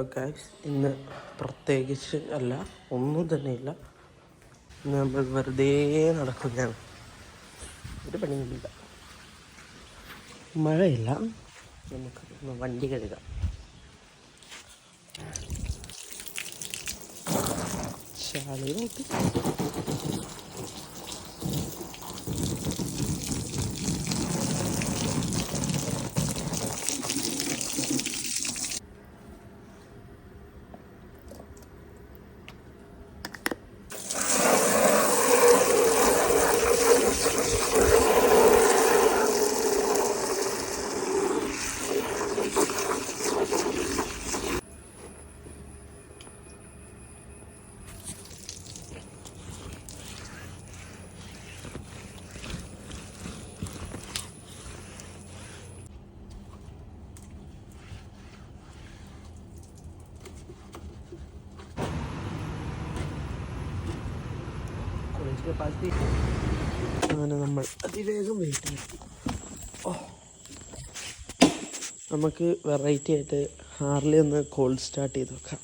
Okay, ഇന്ന് പ്രത്യേകിച്ച് അല്ല, ഒന്നും തന്നെയില്ല. ഇന്ന് നമ്മൾ വെറുതെ നടക്കുകയാണ്. ഒരു പണിയില്ല, മഴയില്ല. നമുക്ക് വണ്ടി കഴുകാം. ചാളി നോക്കി അങ്ങനെ നമ്മൾ അതിവേഗം വെയിറ്റ് ചെയ്തു. നമുക്ക് വെറൈറ്റി ആയിട്ട് ഹാർലി ഒന്ന് കോൾഡ് സ്റ്റാർട്ട് ചെയ്ത് വെക്കാം.